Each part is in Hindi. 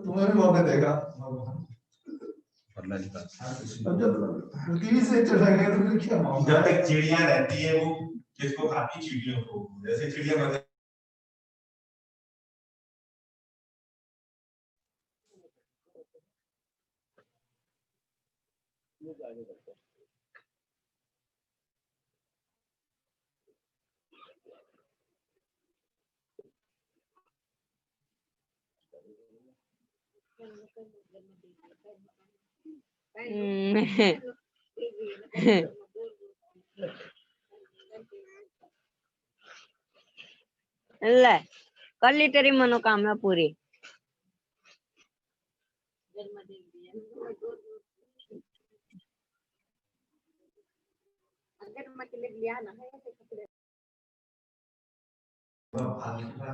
तुम्हें भी मौका देगा टीवी से चढ़ाएंगे तो फिर क्या मामला? जब तक चिड़िया रहती है वो किसको खाती, चिड़ियों को, जैसे चिड़िया मर ले कर ली तेरी मनोकामना पूरी।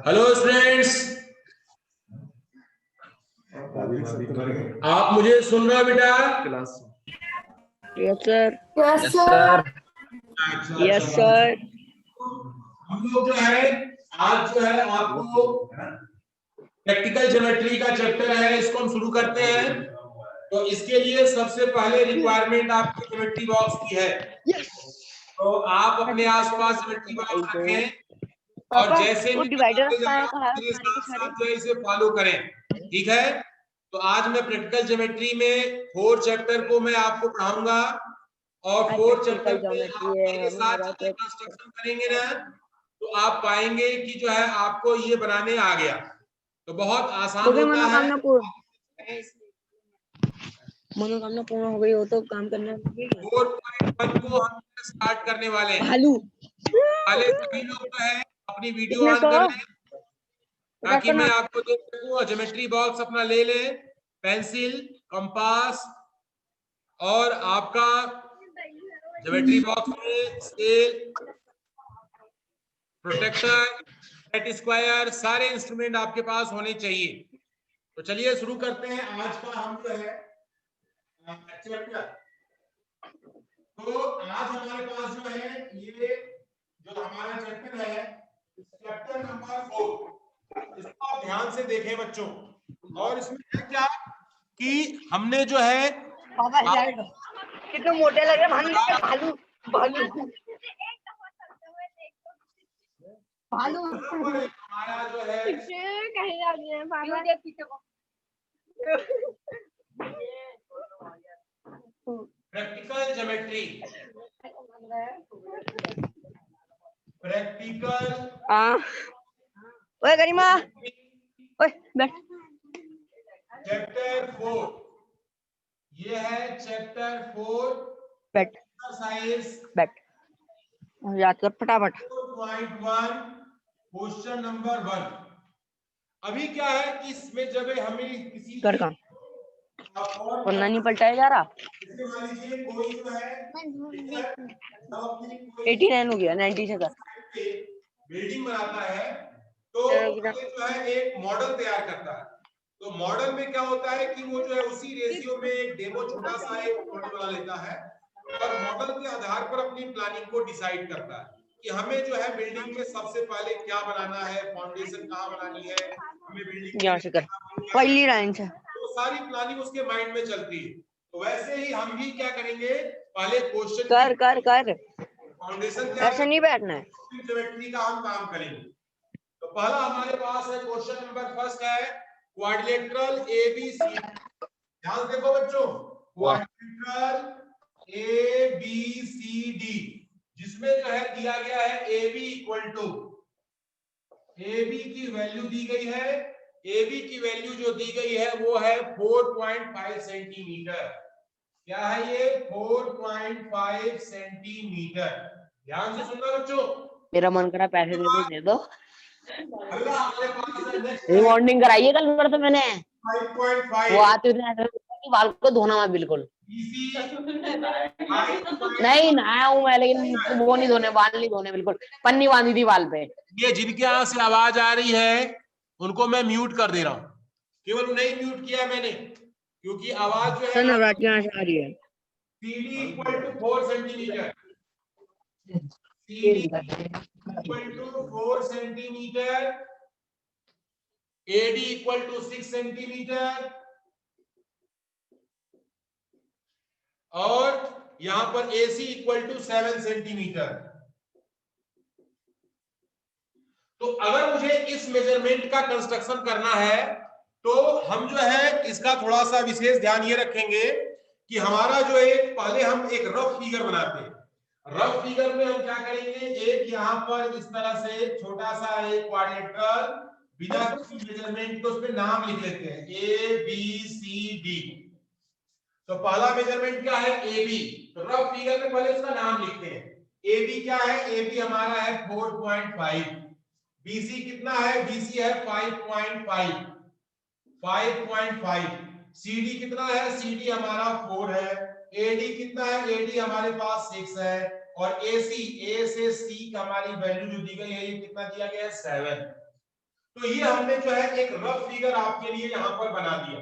हेलो स्टूडेंट्स, आप मुझे सुन रहे हो बेटा? Yes sir. Yes sir. Yes sir. हम लोग जो है आज जो है आपको प्रैक्टिकल ज्योमेट्री का चैप्टर है, इसको हम शुरू करते हैं। तो इसके लिए सबसे पहले रिक्वायरमेंट आपकी ज्योमेट्री बॉक्स की है। तो आप अपने आसपास ज्योमेट्री बॉक्स रखें और जैसे वो भी डिवाइडर साथ जो है इसे फॉलो करें, ठीक है? तो आज मैं प्रैक्टिकल ज्योमेट्री में 4 चैप्टर को मैं आपको पढ़ाऊंगा और 4 चैप्टर में आप मेरे साथ जब कंस्ट्रक्शन करेंगे ना तो आप पाएंगे कि जो है आपको ये बनाने आ गया। तो बहुत आसान होता है। मनोकामना पूर्ण हो गई हो तो काम करना। 4.1 को हम स्टार्ट करने वाले हैं। पहले सभी लोग जो है अपनी वीडियो ऑन कर लें ताकि मैं आपको देख सकूं। ज्योमेट्री बॉक्स अपना ले लें, पेंसिल, कंपास और आपका ज्योमेट्री बॉक्स में स्केल, प्रोटेक्टर, सेट स्क्वायर, सारे इंस्ट्रूमेंट आपके पास होने चाहिए। तो चलिए शुरू करते हैं आज का हम जो है चैप्टर। तो आज हमारे पास जो है ये जो हमारा चैप्टर है चैप्टर नंबर 4, इसको आप ध्यान से देखें बच्चों। और इसमें है क्या कि हमने जो है कितने मोटे लग रहे भालू भालू भालू हमारा जो है कहीं आ गए पापा। प्रैक्टिकल ज्योमेट्री, प्रैक्टिकल ओए गरिमा, ओए बैठ। चैप्टर 4, ये है चैप्टर 4, बैठ एक्सरसाइज बैठ याद कर फटाफट। 4.1 क्वेश्चन नंबर 1। अभी क्या है कि इसमें जब हमें किसी कर काम पन्ना नहीं पलटाया जा रहा। कोई जो है 89 हो गया, 90 से कर। बिल्डिंग बनाता है तो जो है एक मॉडल तैयार करता है। तो मॉडल में क्या होता है कि वो जो है उसी रेशियो में एक डेमो छोटा सा एक मॉडल बना लेता है और मॉडल के आधार पर अपनी प्लानिंग को डिसाइड करता है कि हमें जो है बिल्डिंग में सबसे पहले क्या बनाना है, फाउंडेशन कहाँ बनानी है, हमें बिल्डिंग यहाँ से कर पहली लाइन से। तो सारी प्लानिंग उसके माइंड में चलती है। तो वैसे ही हम भी क्या करेंगे, पहले क्वेश्चन कर कर कर फाउंडेशन ऐसे नहीं बैठना है। ज्योमेट्री का हम काम करेंगे। तो पहला हमारे पास है क्वेश्चन नंबर फर्स्ट है क्वाड्रिलेटरल एबीसी। ध्यान देखो बच्चों, क्वाड्रिलेटरल एबीसीडी जिसमें जो है दिया गया है AB इक्वल टू, AB की वैल्यू दी गई है, AB की वैल्यू जो दी गई है वो है 4.5 सेंटीमीटर। क्या है ये? 4.5 सेंटीमीटर। ध्यान से सुनना बच्चों। मेरा मन करा पैसे दे दो। अगला हमारे पास है नेक्स्ट रिबॉन्डिंग कराई है कल पर तो मैंने 5.5। वो आते हुए बाल को धोना मत बिल्कुल। नहीं नहाया हूँ मैं, लेकिन वो नहीं धोने, बाल नहीं धोने बिल्कुल। पन्नी बांधी थी बाल पे। ये जिनके यहाँ से आवाज आ रही है उनको मैं म्यूट कर दे रहा हूँ, केवल उन्हें ही म्यूट किया मैंने क्योंकि आवाज जो है नवरात्रि यहाँ से आ रही है। CD equal to 4 centimetre, CD equal to 4 centimetre, AD equal to 6 centimetre और यहां पर AC इक्वल टू 7 सेंटीमीटर। तो अगर मुझे इस मेजरमेंट का कंस्ट्रक्शन करना है तो हम जो है इसका थोड़ा सा विशेष ध्यान ये रखेंगे कि हमारा जो एक पहले हम एक रफ फिगर बनाते हैं। रफ फिगर में हम क्या करेंगे, एक यहां पर इस तरह से छोटा सा एक क्वाड्रेंटल बिना किसी मेजरमेंट के उस पे नाम लिख लेते हैं ABCD। तो पहला मेजरमेंट क्या है AB। तो रफ फिगर में पहले उसका नाम लिखते हैं। AB क्या है, AB हमारा है 4.5। BC कितना है, BC है 5.5। CD कितना है, CD हमारा 4 है। AD कितना है, AD हमारे पास 6 है। और AC, A से C का हमारी वैल्यू जो दी गई है ये कितना दिया गया है, 7। तो ये हमने जो है एक रफ फिगर आपके लिए यहाँ पर बना दिया।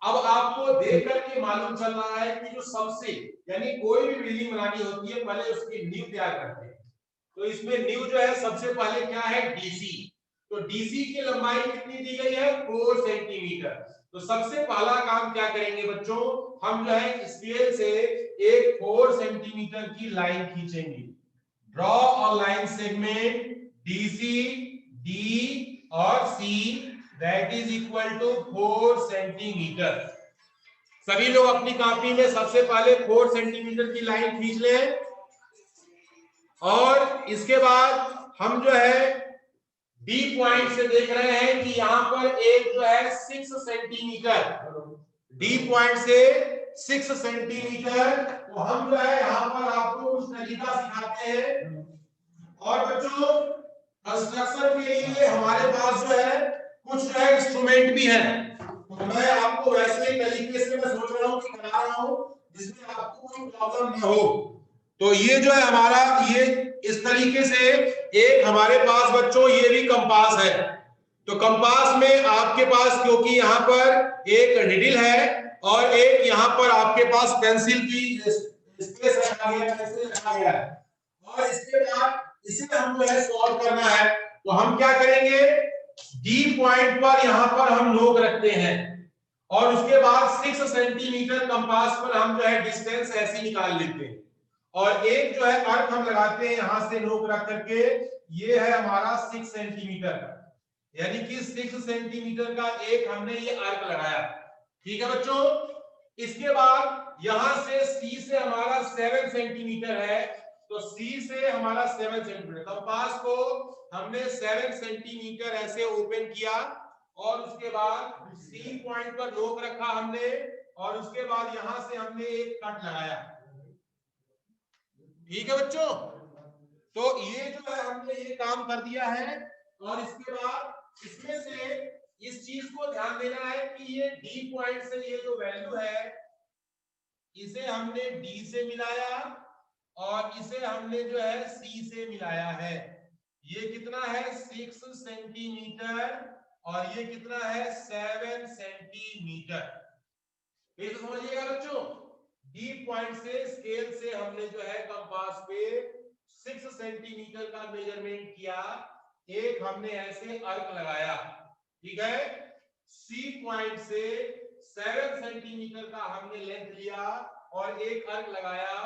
अब आपको देख करके मालूम चल रहा है कि जो सबसे यानी कोई भी बिल्डिंग बनानी होती है पहले उसकी नींव तैयार करते हैं। तो इसमें नींव जो है सबसे पहले क्या है, DC। तो DC की लंबाई कितनी दी गई है, 4 सेंटीमीटर। तो सबसे पहला काम क्या करेंगे बच्चों, हम जो है स्केल से एक 4 सेंटीमीटर की लाइन खींचेंगे। Draw a line segment DC, D और C that is equal to 4 centimetre. सभी लोग अपनी कॉपी में सबसे पहले 4 सेंटीमीटर की लाइन खींच लें और इसके बाद हम जो है D पॉइंट से देख रहे हैं कि यहां पर एक जो है 6 सेंटीमीटर, D पॉइंट से 6 सेंटीमीटर। तो हम जो है यहां पर आपको कुछ तरीका सिखाते हैं। और बच्चों कंस्ट्रक्शन के लिए हमारे पास जो है कुछ जो है इंस्ट्रूमेंट भी है। तो मैं आपको वैसे तरीके से मैं सोच रहा हूँ कि बना रहा हूँ जिसमें आपको कोई प्रॉब्लम ना हो। तो ये जो है हमारा ये इस तरीके से एक हमारे पास बच्चों ये भी कंपास है। तो कंपास में आपके पास क्योंकि यहाँ पर एक निडल है और एक यहाँ पर आपके पास पेंसिल की स्पेस रखा गया है और इसके बाद इसे हम जो है सॉल्व करना है। तो हम क्या करेंगे, D पॉइंट पर यहाँ पर हम नोक रखते हैं और उसके बाद 6 सेंटीमीटर कंपास पर हम जो है डिस्टेंस ऐसी निकाल लेते हैं और एक जो है अर्क हम लगाते हैं यहां से नोक रख करके। ये है हमारा 6 सेंटीमीटर का, यानी कि 6 सेंटीमीटर का एक हमने ये अर्क लगाया। ठीक है बच्चों, इसके बाद यहां से C से हमारा 7 सेंटीमीटर है। तो C से हमारा 7 सेंटीमीटर, कंपास को हमने 7 सेंटीमीटर ऐसे ओपन किया और उसके बाद C पॉइंट पर नोक रखा हमने और उसके बाद यहां से हमने एक कट लगाया। ठीक है बच्चों, तो ये जो है हमने ये काम कर दिया है और इसके बाद इसमें से इस चीज को ध्यान देना है कि ये D पॉइंट से ये जो वैल्यू है इसे हमने D से मिलाया और इसे हमने जो है C से मिलाया है। ये कितना है 6 सेंटीमीटर और ये कितना है 7 सेंटीमीटर। ये तो समझिएगा बच्चों, D पॉइंट से स्केल से हमने जो है कंपास पे 6 सेंटीमीटर का मेजरमेंट किया, एक हमने ऐसे अर्क लगाया। ठीक है, C पॉइंट से 7 सेंटीमीटर का हमने लेंथ लिया और एक अर्क लगाया।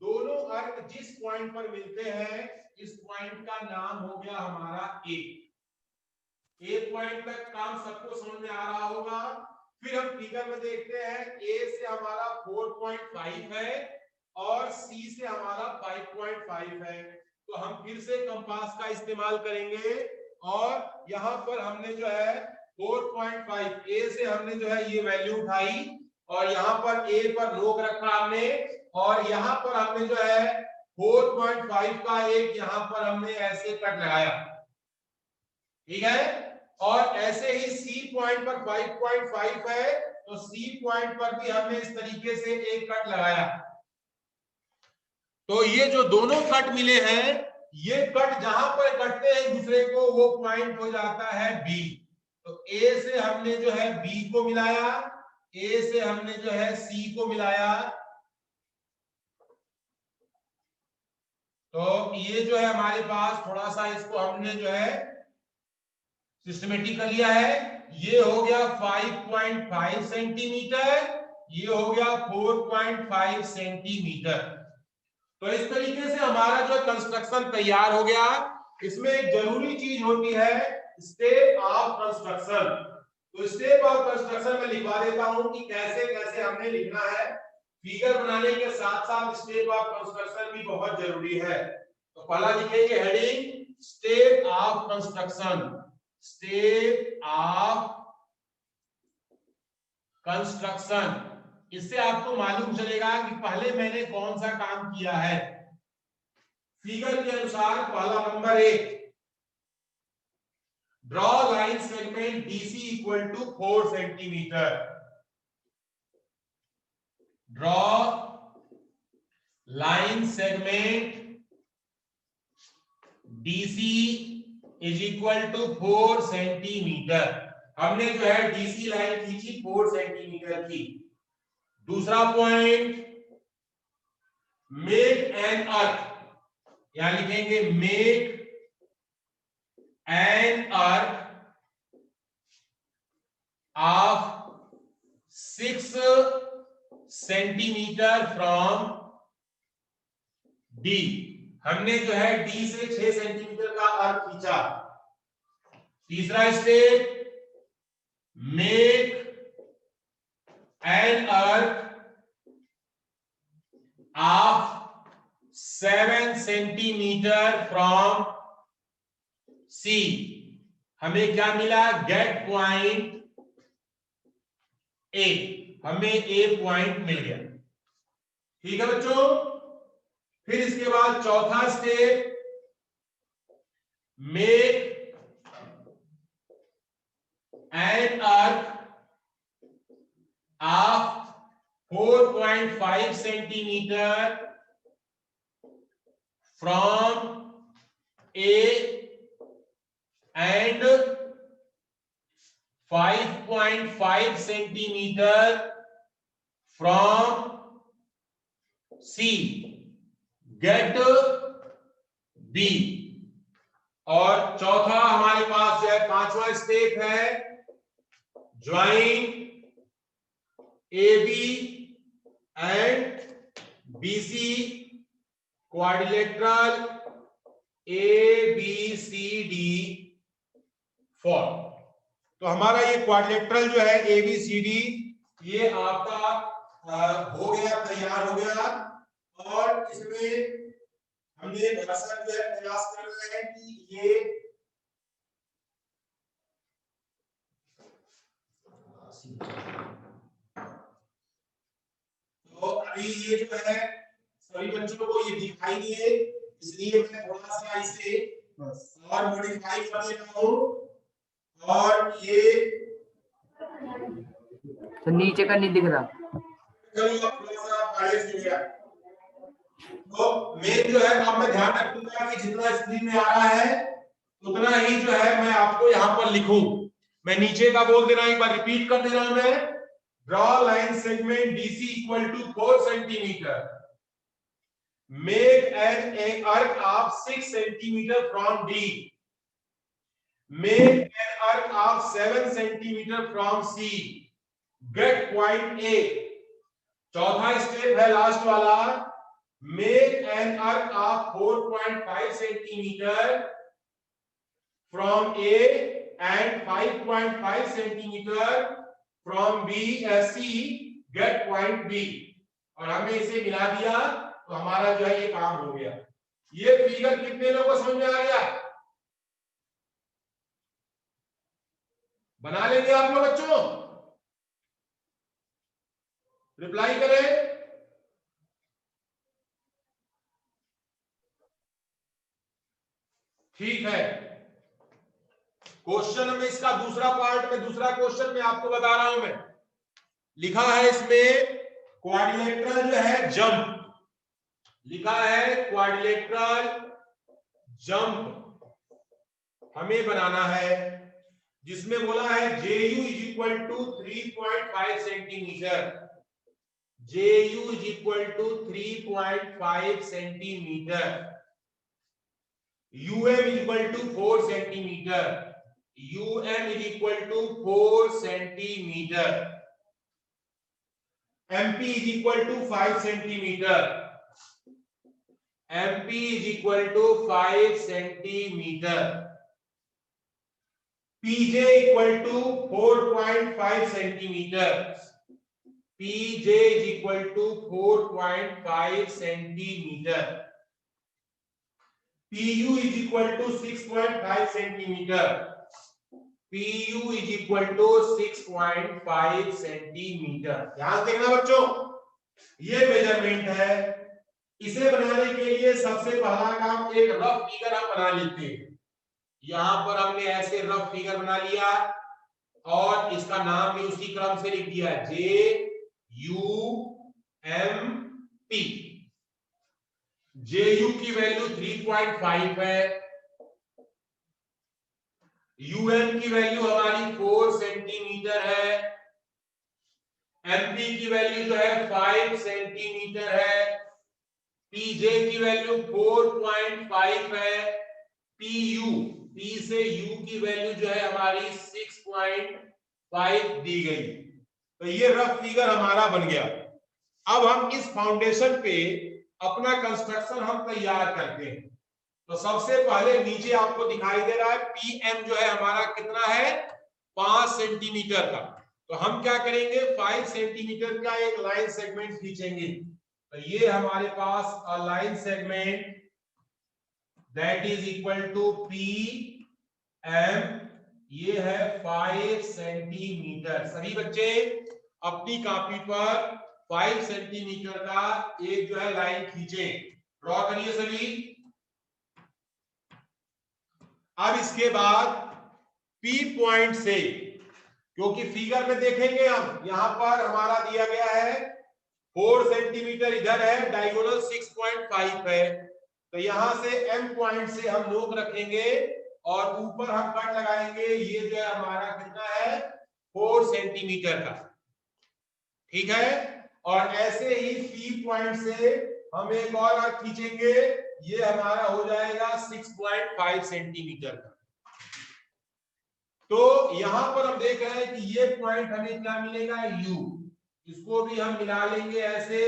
दोनों अर्क जिस पॉइंट पर मिलते हैं इस पॉइंट का नाम हो गया हमारा A पॉइंट तक काम सबको समझ में आ रहा होगा। फिर हम फिगर में देखते हैं A से हमारा 4.5 है और C से हमारा 5.5 है। तो हम फिर से कंपास का इस्तेमाल करेंगे और यहाँ पर हमने जो है 4.5 A से हमने जो है ये वैल्यू उठाई और यहाँ पर A पर नोक रखा हमने और यहाँ पर हमने जो है 4.5 का एक यहाँ पर हमने ऐसे कट लगाया। ठीक है, और ऐसे ही C पॉइंट पर 5.5 है तो C पॉइंट पर भी हमने इस तरीके से एक कट लगाया। तो ये जो दोनों कट मिले हैं ये कट जहां पर कटते हैं दूसरे को वो पॉइंट हो जाता है B। तो A से हमने जो है B को मिलाया, A से हमने जो है C को मिलाया। तो ये जो है हमारे पास थोड़ा सा इसको हमने जो है सिस्टमेटिक कर लिया है। ये हो गया 5.5 सेंटीमीटर, ये हो गया 4.5 सेंटीमीटर। तो इस तरीके से हमारा जो कंस्ट्रक्शन तैयार हो गया। इसमें एक जरूरी चीज होती है स्टेप ऑफ कंस्ट्रक्शन। तो स्टेप ऑफ कंस्ट्रक्शन में लिखवा देता हूं कि कैसे कैसे हमने लिखना है। फिगर बनाने के साथ साथ स्टेप ऑफ कंस्ट्रक्शन भी बहुत जरूरी है। तो पहला लिखेंगे heading step of construction, step of construction. इससे आपको मालूम चलेगा कि पहले मैंने कौन सा काम किया है। फिगर के अनुसार पहला number 1, draw line segment DC equal to 4 centimetre. Draw line segment DC is equal to 4 centimetre. हमने जो है DC लाइन खींची 4 सेंटीमीटर की। दूसरा पॉइंट, मेक एन अर्थ, यहां लिखेंगे make an arc of 6 centimetre from D। हमने जो है D से 6 सेंटीमीटर का अर्थ खींचा। तीसरा step, make an arc of 7 centimetre from C। हमें क्या मिला, गेट पॉइंट A, हमें A पॉइंट मिल गया। ठीक है बच्चों। फिर इसके बाद चौथा step, make an arc of 4.5 centimetre from A and 5.5 centimetre from C, get B। और चौथा हमारे पास जो है पांचवा स्टेप है, join AB and BC quadrilateral ABCD form. तो हमारा ये क्वाड्रिलेटरल जो है ABCD, ये आपका हो गया, तैयार हो गया। और इसमें हमने दरअसल जो है प्रयास कर रहे हैं कि ये तो अभी ये जो है सभी बच्चों को ये दिखाई दिए, इसलिए मैं थोड़ा सा इसे और मॉडिफाई कर देता हूँ। और ये तो नीचे का नहीं दिख रहा, चलो थोड़ा सा आगे से गया। तो मेन जो है अब मैं ध्यान रखूंगा कि जितना स्क्रीन में आ रहा है उतना ही जो है मैं आपको यहाँ पर लिखूं। मैं नीचे का बोल दे रहा हूं, एक बार रिपीट कर दे रहा हूं मैं। Draw line segment DC equal to 4 centimetre, make an arc of 6 centimetre from D, make an arc of 7 centimetre from C, get point A। चौथा स्टेप है लास्ट वाला, make an arc of 4.5 centimetre from A and 5.5 centimetre from B C, get point B। और हमने इसे मिला दिया तो हमारा जो है ये काम हो गया। ये फिगर कितने लोगों को समझ में आ गया? बना लेंगे आप लोग बच्चों? रिप्लाई करें। ठीक है। क्वेश्चन में इसका दूसरा पार्ट में, दूसरा क्वेश्चन में आपको बता रहा हूं मैं। लिखा है इसमें क्वाड्रिलेटरल जो है जंप, लिखा है क्वाड्रिलेटरल जंप हमें बनाना है, जिसमें बोला है JU is equal to 3.5 centimetre, JU is equal to 3.5 centimetre, UM is equal to 4 centimetre, UM is equal to 4 centimeter. MP is equal to 5 centimeter. MP is equal to 5 centimeter. PJ equal to 4.5 centimeters. PJ is equal to 4.5 centimeter. PU is equal to 6.5 centimeter. PU is equal to 6.5 centimetre. ध्यान देखना बच्चों, ये मेजरमेंट है। इसे बनाने के लिए सबसे पहला काम एक रफ फिगर हम बना लेते हैं। यहां पर हमने ऐसे रफ फिगर बना लिया और इसका नाम भी उसी क्रम से लिख दिया, JUMP। JU की वैल्यू 3.5 है, UM की वैल्यू हमारी 4 सेंटीमीटर है, MP की वैल्यू जो है 5 सेंटीमीटर है, PJ की वैल्यू 4.5 है, P से U की वैल्यू जो है हमारी 6.5 दी गई। तो ये रफ फिगर हमारा बन गया। अब हम इस फाउंडेशन पे अपना कंस्ट्रक्शन हम तैयार करते हैं। तो सबसे पहले नीचे आपको दिखाई दे रहा है PM जो है हमारा कितना है, 5 सेंटीमीटर का। तो हम क्या करेंगे, 5 सेंटीमीटर का एक लाइन सेगमेंट खींचेंगे। तो ये हमारे पास line segment that is equal to PM, ये है 5 सेंटीमीटर। सभी बच्चे अपनी कॉपी पर 5 सेंटीमीटर का एक जो है लाइन खींचे, ड्रॉ करिए सभी। अब इसके बाद P पॉइंट से, क्योंकि फिगर में देखेंगे हम यहां पर हमारा दिया गया है 4 सेंटीमीटर इधर है, डायगोनल 6.5 है। तो यहां से M पॉइंट से हम नोक रखेंगे और ऊपर हम कट लगाएंगे। ये जो है हमारा कितना है, 4 सेंटीमीटर का, ठीक है। और ऐसे ही P पॉइंट से हम एक और अर्क खींचेंगे, ये हमारा हो जाएगा 6.5 सेंटीमीटर का। तो यहां पर हम देख रहे हैं कि ये पॉइंट हमें क्या मिलेगा, U। इसको भी हम मिला लेंगे ऐसे,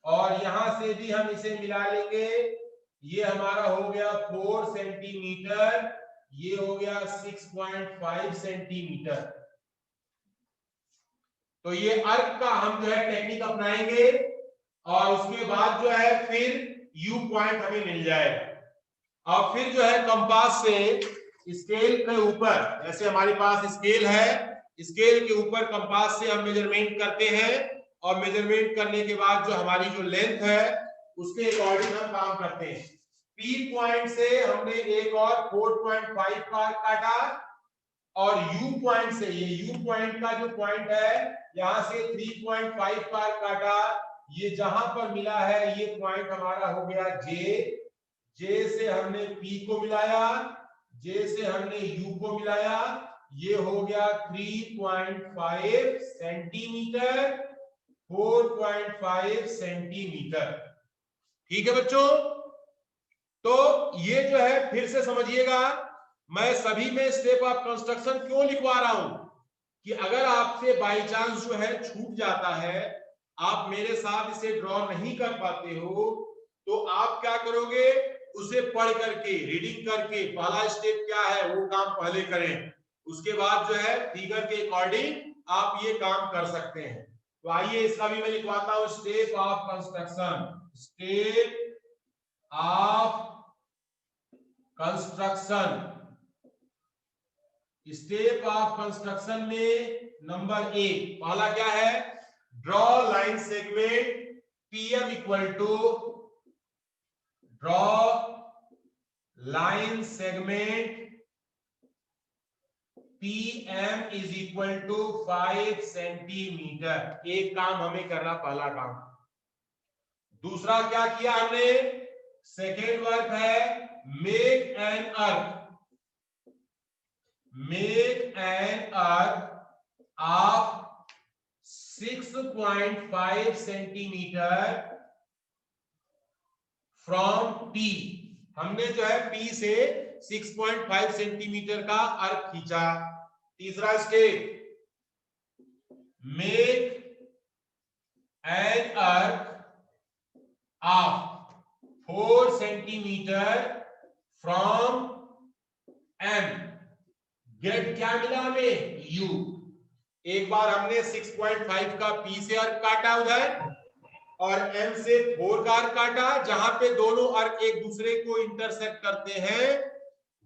और यहां से भी हम इसे मिला लेंगे। ये हमारा हो गया 4 सेंटीमीटर, ये हो गया 6.5 सेंटीमीटर। तो ये अर्क का हम जो है टेक्निक अपनाएंगे और उसके बाद जो है फिर U पॉइंट हमें मिल जाएगा। और फिर जो है कंपास से स्केल के ऊपर, जैसे हमारे पास स्केल है, स्केल के ऊपर कंपास से हम मेजरमेंट करते हैं और मेजरमेंट करने के बाद जो हमारी जो लेंथ है उसके अकॉर्डिंग हम काम करते हैं। P पॉइंट से हमने एक और 4.5 का काटा और U पॉइंट से, ये U पॉइंट का जो पॉइंट है यहां से 3.5 का काटा। ये जहां पर मिला है ये पॉइंट हमारा हो गया J से हमने P को मिलाया, J से हमने U को मिलाया, ये हो गया 3.5 सेंटीमीटर, 4.5 सेंटीमीटर। ठीक है बच्चों, तो ये जो है फिर से समझिएगा, मैं सभी में स्टेप ऑफ कंस्ट्रक्शन क्यों लिखवा रहा हूं कि अगर आपसे बाय चांस जो है छूट जाता है, आप मेरे साथ इसे ड्रॉ नहीं कर पाते हो, तो आप क्या करोगे, उसे पढ़ करके, रीडिंग करके, पहला स्टेप क्या है वो काम पहले करें, उसके बाद जो है फिगर के अकॉर्डिंग आप ये काम कर सकते हैं। तो आइए इसका भी मैं लिखवाता हूं, step of construction. Step of construction, step of construction में नंबर 1 पहला क्या है, draw line segment PM equal to, draw line segment PM is equal to 5 centimetre. एक काम हमें करना, पहला काम। दूसरा क्या किया हमने, सेकेंड वर्क है मेक एन अर्क, make an arc of 6.5 centimetre from P। हमने जो है P से 6.5 सेंटीमीटर का अर्क खींचा। तीसरा step, make an arc of 4 centimetre from M, get क्या मिला हमें, यू। एक बार हमने 6.5 का पी से अर्क काटा उधर और एम से 4 का अर्क काटा, जहां पे दोनों अर्क एक दूसरे को इंटरसेक्ट करते हैं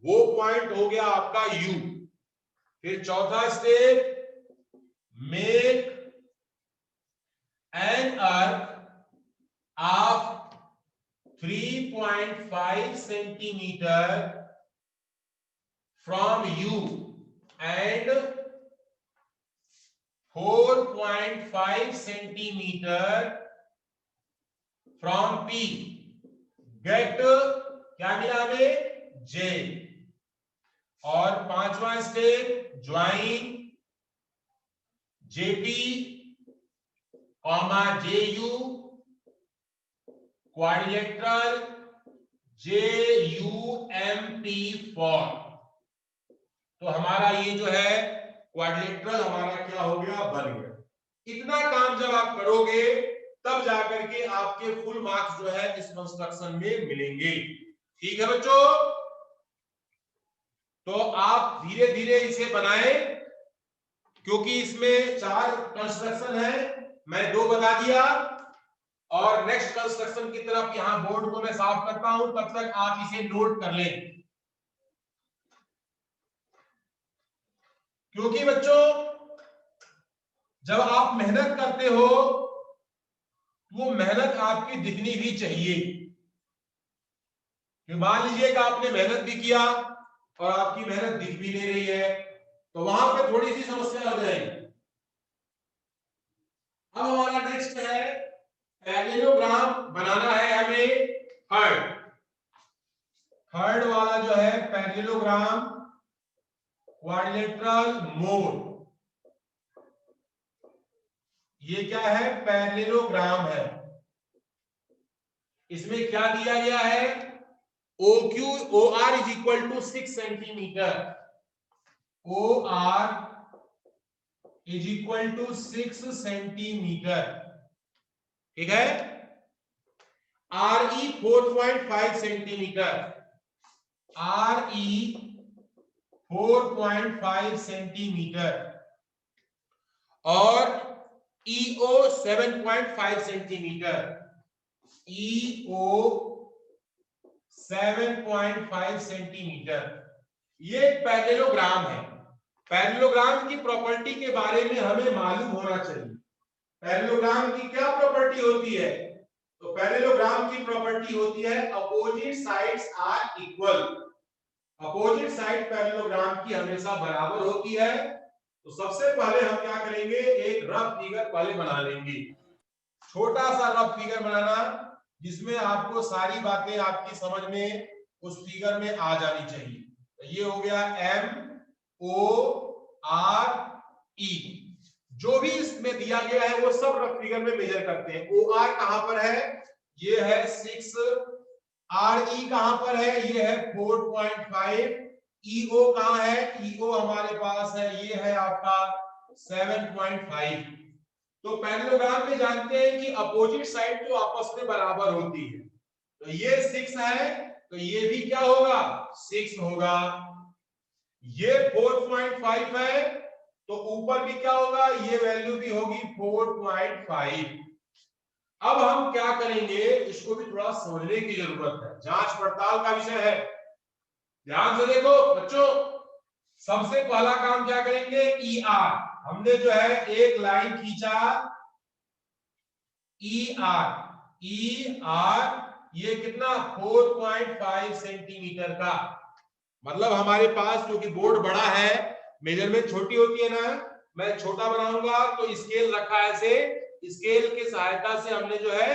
वो पॉइंट हो गया आपका यू। फिर चौथा step, make an arc of 3.5 centimetre from U and 4.5 centimetre from P, get क्या मिला हमें, जे। और पांचवा step, join JP comma JU quadrilateral JUMP for. तो हमारा ये जो है क्वाड्रिलेटरल हमारा क्या हो गया, बन गया। इतना काम जब आप करोगे तब जाकर के आपके फुल मार्क्स जो है इस कंस्ट्रक्शन में मिलेंगे। ठीक है बच्चों, तो आप धीरे धीरे इसे बनाएं, क्योंकि इसमें 4 कंस्ट्रक्शन है, मैं 2 बता दिया। और नेक्स्ट कंस्ट्रक्शन की तरफ यहां बोर्ड को मैं साफ करता हूं, तब तक आप इसे नोट कर लें। क्योंकि बच्चों जब आप मेहनत करते हो वो मेहनत आपकी दिखनी भी चाहिए। कि मान लीजिए कि आपने मेहनत भी किया और आपकी मेहनत दिख भी नहीं रही है, तो वहां पे थोड़ी सी समस्या हो जाएगी। अब हमारा नेक्स्ट है पैरेललोग्राम बनाना है हमें। थर्ड वाला जो है पैरेललोग्राम क्वाड्रिलेटरल मोड, ये क्या है, पैरेललोग्राम है। इसमें क्या दिया गया है, OR is equal to 6 centimetre, OR is equal to 6 centimetre. ठीक है, RE 4.5 सेंटीमीटर, RE 4.5 सेंटीमीटर और EO 7.5 सेंटीमीटर, EO 7.5 सेंटीमीटर। ये पैरेललोग्राम है। पैरेललोग्राम की प्रॉपर्टी के बारे में हमें मालूम होना चाहिए। पैरेललोग्राम की क्या प्रॉपर्टी होती है, तो पैरेललोग्राम की प्रॉपर्टी होती है opposite sides are equal. Opposite side parallelogram की हमेशा बराबर होती है। तो सबसे पहले हम क्या करेंगे, एक रफ फिगर पहले बना लेंगे, छोटा सा रफ फिगर बनाना जिसमें आपको सारी बातें आपकी समझ में उस फिगर में आ जानी चाहिए। तो ये हो गया MORE, जो भी इसमें दिया गया है वो सब रफ फिगर में मेजर करते हैं। OR कहां पर है, ये है 6, RE कहां पर है, ये है 4.5, EO कहां है, EO हमारे पास है, ये है आपका 7.5। तो पैरेललोग्राम में जानते हैं कि अपोजिट साइड तो आपस में बराबर होती है। तो ये 6 है तो ये भी क्या होगा, 6 होगा। ये 4.5 है तो ऊपर भी क्या होगा, ये वैल्यू भी होगी 4.5। अब हम क्या करेंगे, इसको भी थोड़ा समझने की जरूरत है, जांच पड़ताल का विषय है। ध्यान से देखो बच्चों, सबसे पहला काम क्या करेंगे, ER। हमने जो है एक लाइन खींचा ER, ये कितना 4.5 सेंटीमीटर का। मतलब हमारे पास क्योंकि बोर्ड बड़ा है, मेजरमेंट छोटी होती है ना, मैं छोटा बनाऊंगा तो स्केल रखा है ऐसे, स्केल के सहायता से हमने जो है,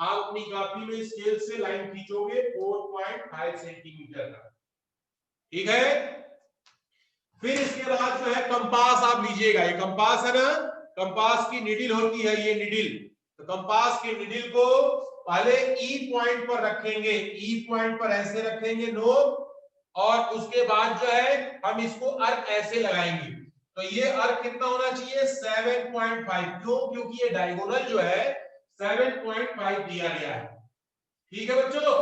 आप अपनी कॉपी में स्केल से लाइन खींचोगे 4.5 सेंटीमीटर का। ठीक है, फिर इसके बाद जो है कंपास आप लीजिएगा, ये कंपास है ना, कंपास की निडिल होती है, ये निडिल। तो कंपास की निडिल को पहले E पॉइंट पर रखेंगे, E पॉइंट पर ऐसे रखेंगे नोक, और उसके बाद जो है हम इसको अर्क ऐसे लगाएंगे। तो ये अर्क कितना होना चाहिए 7.5। क्यों? क्योंकि ये डायगोनल जो है 7.5 दिया गया है। ठीक है बच्चों,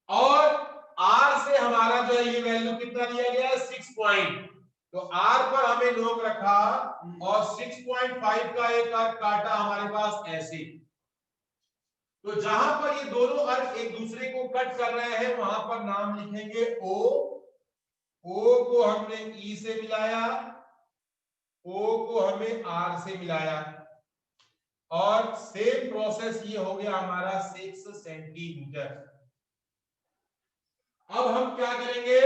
और R से हमारा जो है ये वैल्यू कितना दिया गया है 6 पॉइंट। तो R पर हमें लोग रखा और 6.5 का एक अर्क काटा हमारे पास ऐसे। तो जहां पर ये दोनों अर्क एक दूसरे को कट कर रहे हैं वहां पर नाम लिखेंगे O। O को हमने E से मिलाया, O को हमें R से मिलाया, और सेम प्रोसेस ये हो गया हमारा 6 सेंटीमीटर। अब हम क्या करेंगे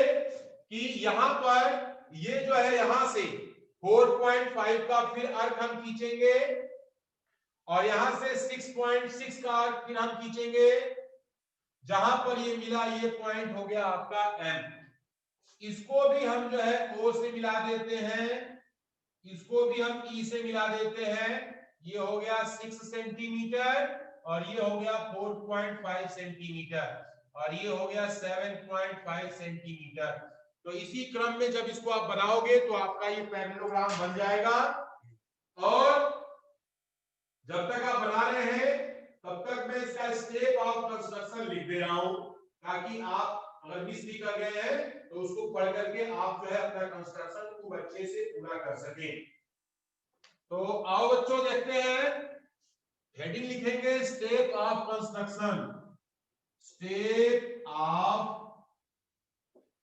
कि यहां पर ये जो है यहां से 4.5 का फिर अर्क हम खींचेंगे, और यहां से 6.6 का अर्क फिर हम खींचेंगे। जहां पर ये मिला ये पॉइंट हो गया आपका M। इसको भी हम जो है O से मिला देते हैं, इसको भी हम E से मिला देते हैं। ये हो गया 6 सेंटीमीटर, और ये हो गया 4.5 सेंटीमीटर, और ये हो गया 7.5 सेंटीमीटर। तो इसी क्रम में जब इसको आप बनाओगे तो आपका ये पैरेललोग्राम बन जाएगा। और जब तक आप बना रहे हैं तब तक मैं इसका स्टेप ऑफ कंस्ट्रक्शन लिख दे रहा हूं, ताकि आप अगर मिस भी कर गए हैं तो उसको पढ़ करके आप जो है अपना कंस्ट्रक्शन खूब अच्छे से पूरा कर सकें। तो आओ बच्चों देखते हैं, हेडिंग लिखेंगे step of construction. Step of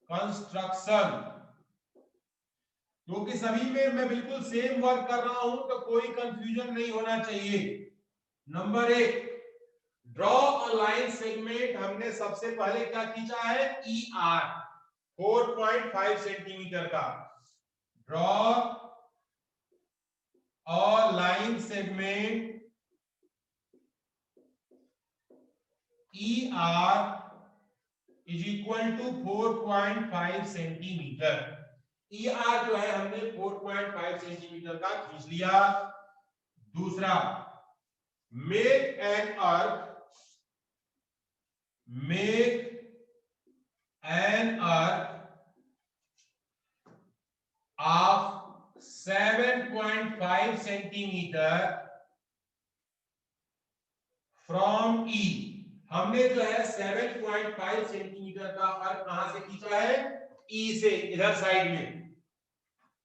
construction, क्योंकि सभी में मैं बिल्कुल सेम वर्क कर रहा हूं तो कोई कंफ्यूजन नहीं होना चाहिए। Number 1, draw a line segment. हमने सबसे पहले क्या खींचा है ER 4.5 सेंटीमीटर का। Draw a line segment ER is equal to 4.5 centimetre. ER जो है हमने 4.5 सेंटीमीटर का खींच लिया। दूसरा, मेक एन अर्क, make an arc of 7.5 centimetre from E। हमने जो है 7.5 सेंटीमीटर का अर्क कहां से खींचा है E से, इधर साइड में।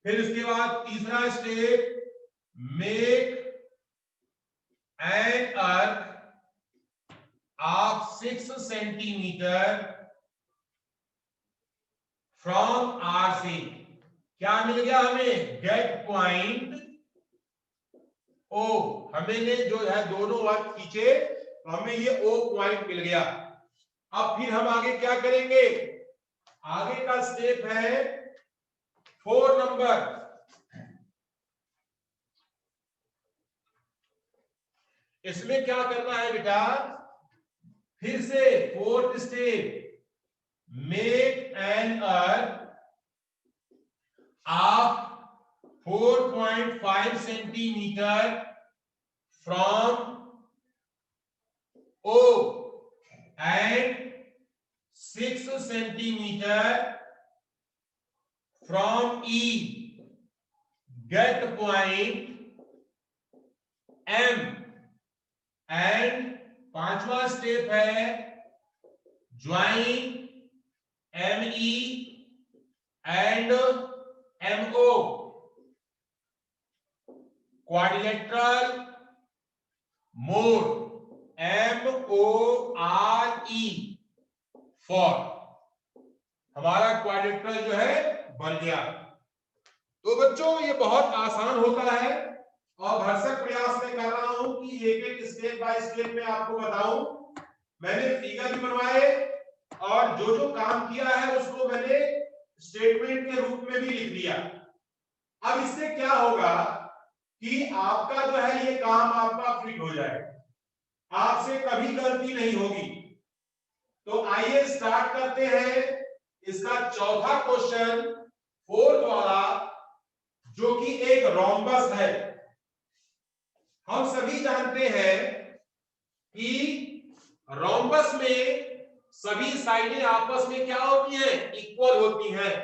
फिर उसके बाद तीसरा step, make an arc of 6 centimetre from R से। क्या मिल गया हमें? Get point O। हमने जो है दोनों अर्क खींचे तो हमें ये O पॉइंट मिल गया। अब फिर हम आगे क्या करेंगे? आगे का स्टेप है 4 नंबर। इसमें क्या करना है बेटा? फिर से 4th step, make an arc of 4.5 centimetre from O and 6 centimeter from E. Get point M। and 5वां स्टेप है join ME and MO, quadrilateral mode MORE for. हमारा क्वाड्रिलेटरल जो है बन गया। तो बच्चों ये बहुत आसान होता है और भरसक प्रयास में कर रहा हूं कि एक एक स्टेप बाय स्टेप में आपको बताऊं। मैंने फिगर भी बनवाए और जो जो काम किया है उसको मैंने स्टेटमेंट के रूप में भी लिख दिया। अब इससे क्या होगा कि आपका जो है ये काम आपका फिट हो जाए, आपसे कभी गलती नहीं होगी। तो आइए स्टार्ट करते हैं इसका चौथा क्वेश्चन 4th वाला, जो कि एक रोम्बस है। हम सभी जानते हैं कि रोम्बस में सभी साइडें आपस में क्या होती हैं, इक्वल होती हैं।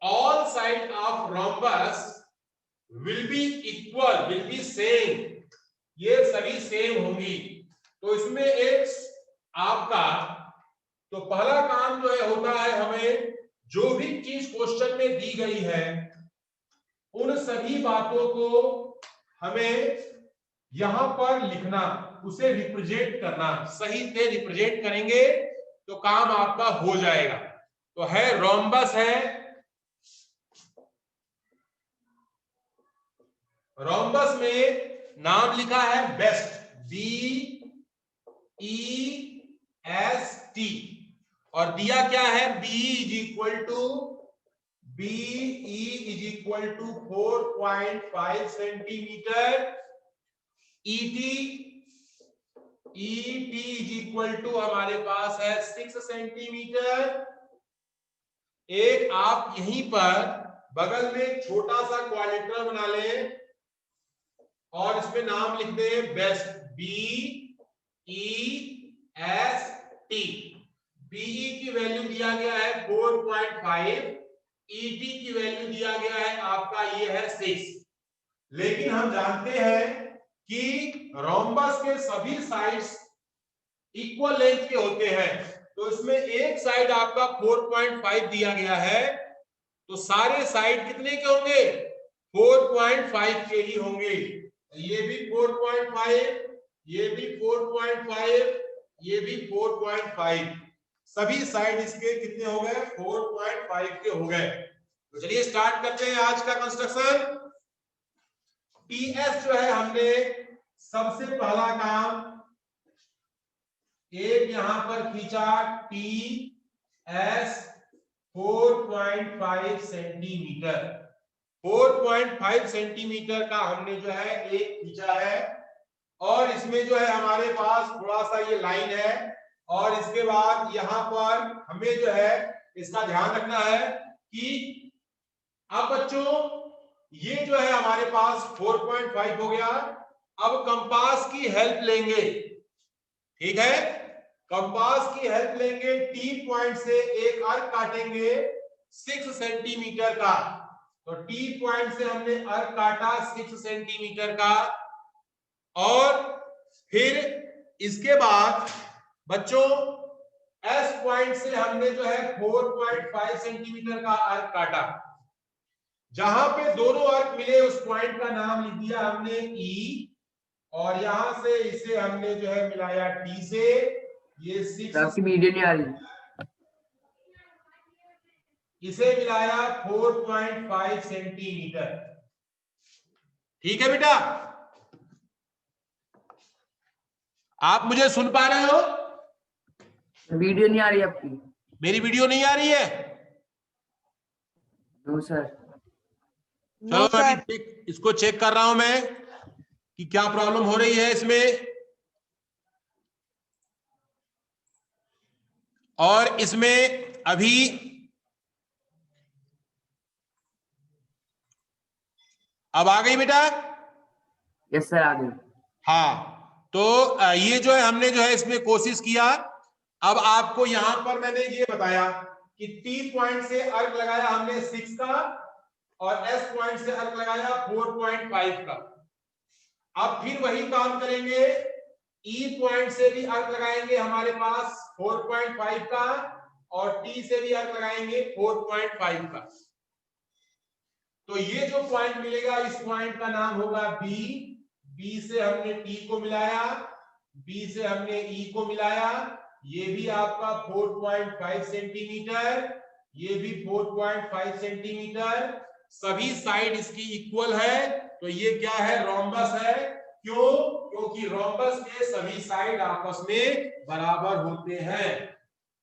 All side of rhombus will be equal, will be same, ये सभी सेम होंगी। तो इसमें एक आपका तो पहला काम जो है होता है, हमें जो भी चीज क्वेश्चन में दी गई है उन सभी बातों को हमें यहां पर लिखना, उसे रिप्रेजेंट करना, सही से रिप्रेजेंट करेंगे तो काम आपका हो जाएगा। तो है रोम्बस है, रोम्बस में नाम लिखा है बेस्ट, BEST, और दिया क्या है, BE = 4.5 सेंटीमीटर, ET = हमारे पास है 6 सेंटीमीटर। एक आप यहीं पर बगल में छोटा सा क्वाड्रेटर बना लें और इसमें नाम लिख दें बेस्ट, BEST। BE की वैल्यू दिया गया है 4.5, ET की वैल्यू दिया गया है आपका ये है 6। लेकिन हम जानते हैं कि रोम्बस के सभी साइड्स इक्वल लेंथ के होते हैं, तो इसमें एक साइड आपका 4.5 दिया गया है, तो सारे साइड कितने के होंगे, 4.5 के ही होंगे। ये भी 4.5, ये भी 4.5, ये भी 4.5, सभी साइड इसके कितने हो गए, 4.5 के हो गए। तो चलिए स्टार्ट करते हैं आज का कंस्ट्रक्शन। TS जो है, हमने सबसे पहला काम एक यहां पर खींचा, TS 4.5 सेंटीमीटर, 4.5 सेंटीमीटर का हमने जो है एक खींचा है, और इसमें जो है हमारे पास थोड़ा सा ये लाइन है, और इसके बाद यहां पर हमें जो है इसका ध्यान रखना है कि अब बच्चों ये जो है हमारे पास 4.5 हो गया। अब कंपास की हेल्प लेंगे, ठीक है, कंपास की हेल्प लेंगे, T पॉइंट से एक आर्क काटेंगे 6 सेंटीमीटर का। तो T पॉइंट से हमने आर्क काटा 6 सेंटीमीटर का, और फिर इसके बाद बच्चों S पॉइंट से हमने जो है 4.5 सेंटीमीटर का आर्क काटा। जहां पे दोनों आर्क मिले उस पॉइंट का नाम लिख दिया हमने E, और यहां से इसे हमने जो है मिलाया T से, ये 6, आपकी वीडियो नहीं आ रही, इसे मिलाया 4.5 सेंटीमीटर। ठीक है बेटा, आप मुझे सुन पा रहे हो? वीडियो नहीं आ रही आपकी। मेरी वीडियो नहीं आ रही है? No sir. चलो मैं इसको चेक कर रहा हूं मैं कि क्या प्रॉब्लम हो रही है इसमें। और इसमें अभी अब आ गई बेटा? यस सर, आ गई। हाँ, तो ये जो है हमने जो है इसमें कोशिश किया। अब आपको यहां पर मैंने ये बताया कि T पॉइंट से अर्क लगाया हमने 6 का, और S पॉइंट से अर्क लगाया 4.5 का। अब फिर वही काम करेंगे, E पॉइंट से भी अर्क लगाएंगे हमारे पास 4.5 का, और T से भी अर्क लगाएंगे 4.5 का। तो ये जो पॉइंट मिलेगा इस पॉइंट का नाम होगा B। B से हमने T को मिलाया, B से हमने E को मिलाया, ये भी आपका 4.5 सेंटीमीटर, ये भी 4.5 सेंटीमीटर, सभी साइड इसकी इक्वल है, तो ये क्या है, रोम्बस है। क्यों? क्योंकि रोम्बस के सभी साइड आपस में बराबर होते हैं।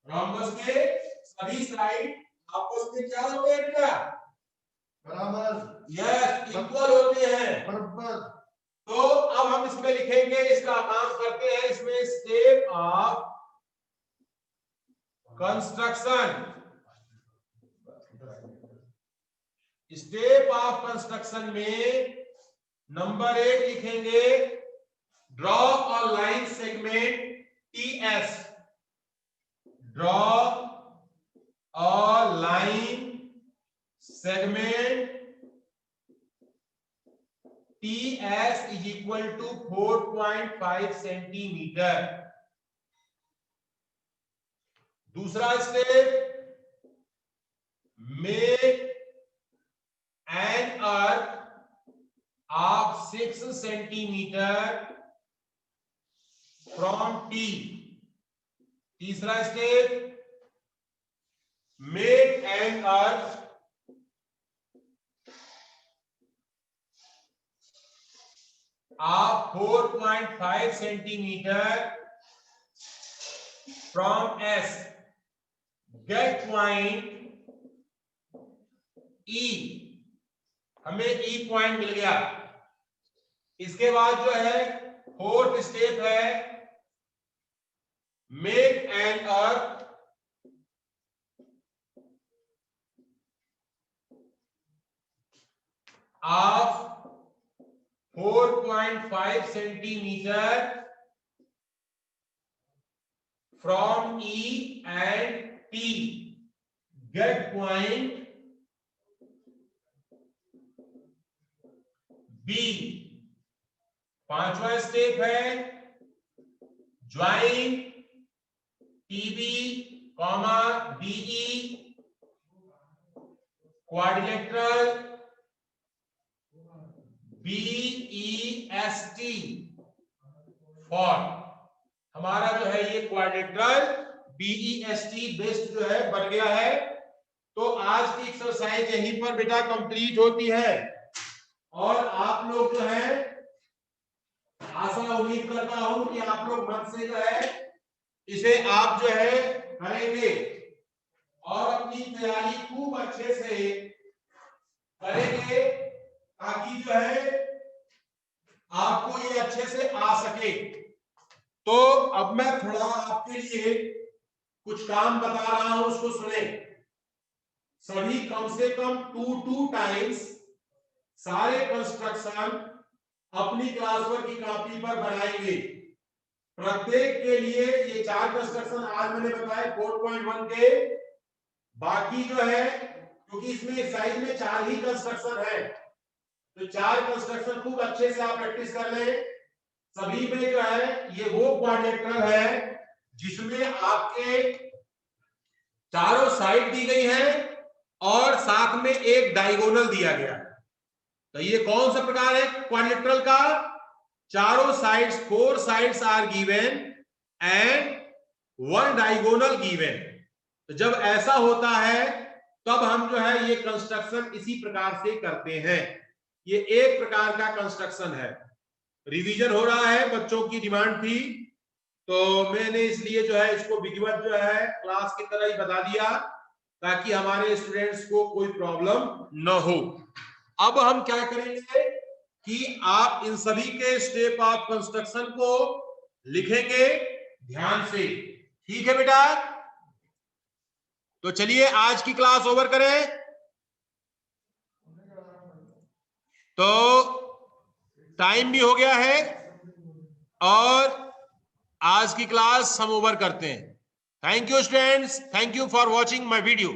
रोम्बस के सभी साइड आपस में क्या होते हैं बेटा? बराबर, यस, इक्वल होते हैं। बराबर। तो अब हम इसमें लिखेंगे, इसका काम करते हैं, इसमें step of construction. Step of construction में नंबर 1 लिखेंगे, draw a line segment TS। draw a line segment TS is equal to 4.5 centimetre. दूसरा step, make an arc of 6 centimetre from T। तीसरा step, make an arc of 4.5 centimetre from S, get point E। हमें E पॉइंट मिल गया। इसके बाद जो है फोर्थ स्टेप है, make an arc of 4.5 centimetre from E and T, get point B। पांचवा स्टेप है, join TB, DE, quadrilateral BEST for. हमारा जो है ये क्वाड्रिलेटरल BEST बेस्ट जो है बन गया है। तो आज की एक्सरसाइज यहीं पर बेटा कंप्लीट होती है और आप लोग जो है, आशा उम्मीद करता हूं कि आप लोग मन से जो है इसे आप जो है करेंगे और अपनी तैयारी खूब अच्छे से करेंगे ताकि जो है आपको ये अच्छे से आ सके। तो अब मैं थोड़ा आपके लिए कुछ काम बता रहा हूं, उसको सुने सभी। कम से कम 2 टाइम्स सारे कंस्ट्रक्शन अपनी क्लास वर्क की कॉपी पर बनाएंगे। प्रत्येक के लिए ये 4 कंस्ट्रक्शन आज मैंने बताए 4.1 के, बाकी जो है क्योंकि इसमें साइज में 4 ही कंस्ट्रक्शन है तो 4 कंस्ट्रक्शन खूब अच्छे से आप प्रैक्टिस कर लें। सभी में जो है ये वो क्वाड्रिलेटरल है जिसमें आपके चारों साइड दी गई है और साथ में एक डायगोनल दिया गया। तो ये कौन सा प्रकार है क्वाड्रिलेटरल का? चारों sides, 4 sides are given and 1 diagonal given. तो जब ऐसा होता है तब हम जो है ये कंस्ट्रक्शन इसी प्रकार से करते हैं। ये एक प्रकार का कंस्ट्रक्शन है। रिवीजन हो रहा है, बच्चों की डिमांड थी तो मैंने इसलिए जो है इसको विधिवत जो है क्लास की तरह ही बता दिया ताकि हमारे स्टूडेंट्स को कोई प्रॉब्लम न हो। अब हम क्या करेंगे कि आप इन सभी के स्टेप ऑफ कंस्ट्रक्शन को लिखेंगे ध्यान से, ठीक है बेटा? तो चलिए आज की क्लास ओवर करें। तो टाइम भी हो गया है और आज की क्लास हम ओवर करते हैं। Thank you students, thank you for watching my video.